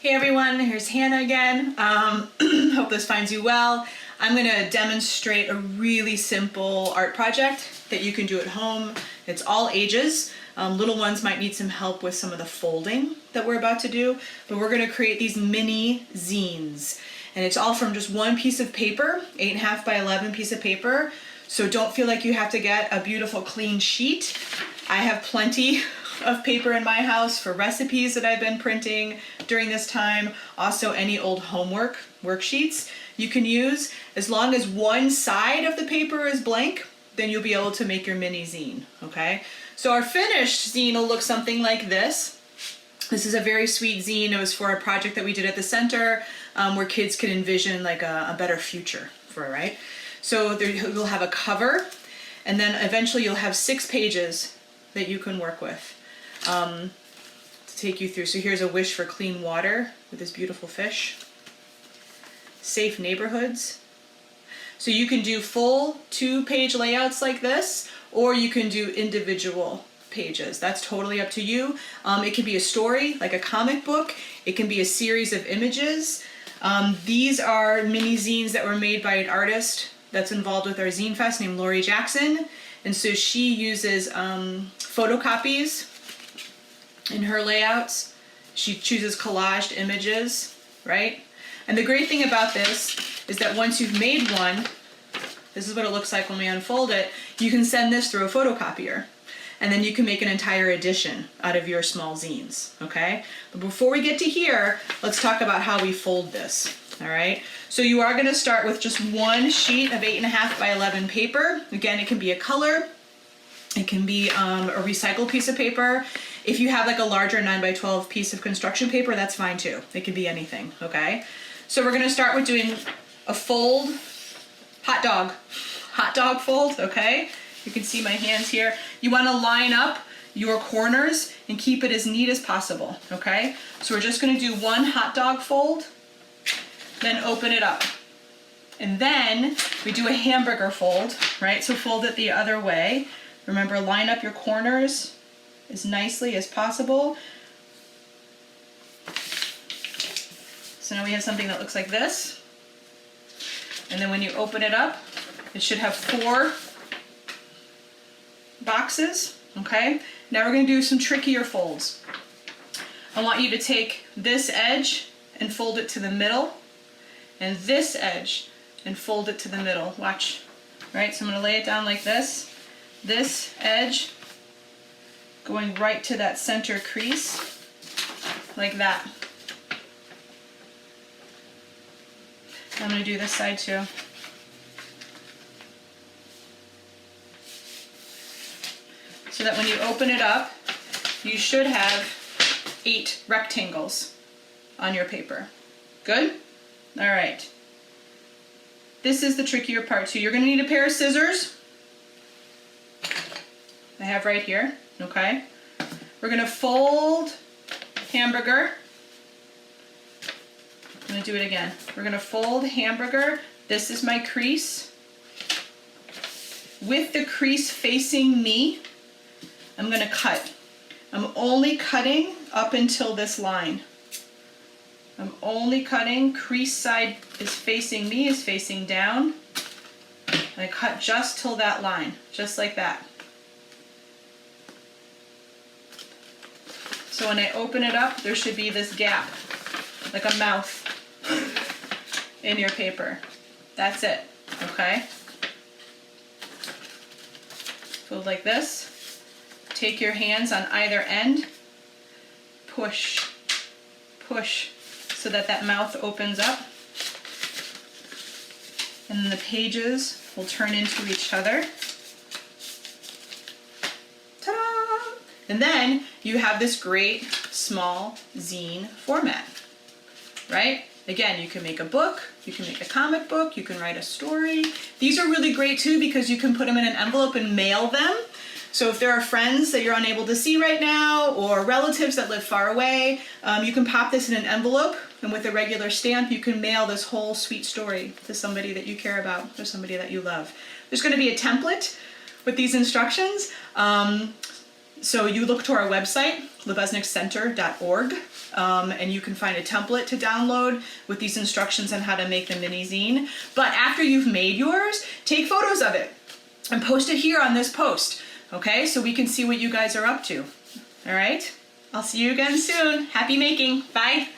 Hey everyone, here's Hannah again. Hope this finds you well. I'm going to demonstrate a really simple art project that you can do at home. It's all ages. Little ones might need some help with some of the folding that we're about to do, but we're going to create these mini zines. And it's all from just one piece of paper, 8.5 by 11 piece of paper. So don't feel like you have to get a beautiful clean sheet. I have plenty of paper in my house for recipes that I've been printing during this time. Also any old homework worksheets you can use. As long as one side of the paper is blank, then you'll be able to make your mini zine, okay? So our finished zine will look something like this. This is a very sweet zine. It was for a project that we did at the center where kids could envision like a better future for it, right? So there, you'll have a cover, and then eventually you'll have 6 pages that you can work with to take you through. So here's a wish for clean water with this beautiful fish. Safe neighborhoods. So you can do full 2-page layouts like this, or you can do individual pages. That's totally up to you. It can be a story, like a comic book. It can be a series of images. These are mini zines that were made by an artist that's involved with our Zine Fest named Lori Jackson. And so she uses photocopies in her layouts. She chooses collaged images, right? And the great thing about this is that once you've made one, this is what it looks like when we unfold it, you can send this through a photocopier. And then you can make an entire edition out of your small zines, okay? But before we get to here, let's talk about how we fold this, all right? So you are gonna start with just one sheet of 8.5 by 11 paper. Again, it can be a color, it can be a recycled piece of paper. If you have like a larger 9 by 12 piece of construction paper, that's fine too. It can be anything, okay? So we're gonna start with doing a fold, hot dog fold, okay? You can see my hands here. You wanna line up your corners and keep it as neat as possible, okay? So we're just gonna do one hot dog fold, then open it up. And then we do a hamburger fold, right? So fold it the other way. Remember, line up your corners as nicely as possible. So now we have something that looks like this. And then when you open it up, it should have 4 boxes, okay? Now we're gonna do some trickier folds. I want you to take this edge and fold it to the middle, and this edge and fold it to the middle. Watch, right? So I'm gonna lay it down like this. This edge going right to that center crease, like that. I'm gonna do this side too. So that when you open it up, you should have 8 rectangles on your paper. Good? All right. This is the trickier part too. You're gonna need a pair of scissors. I have right here, okay? We're gonna fold hamburger. I'm gonna do it again. We're gonna fold hamburger. This is my crease. With the crease facing me, I'm gonna cut. I'm only cutting up until this line. I'm only cutting, crease side is facing me, is facing down. I cut just till that line, just like that. So when I open it up, there should be this gap, like a mouth in your paper. That's it, okay? Fold like this. Take your hands on either end, push, push, so that that mouth opens up. And then the pages will turn into each other. Ta-da! And then you have this great small zine format, right? Again, you can make a book, you can make a comic book, you can write a story. These are really great too because you can put them in an envelope and mail them. So if there are friends that you're unable to see right now or relatives that live far away, you can pop this in an envelope, and with a regular stamp you can mail this whole sweet story to somebody that you care about or somebody that you love. There's going to be a template with these instructions. So you look to our website, lubeznikcenter.org. and you can find a template to download with these instructions on how to make the mini zine. But after you've made yours, take photos of it and post it here on this post, okay? So we can see what you guys are up to, all right? I'll see you again soon. Happy making, bye.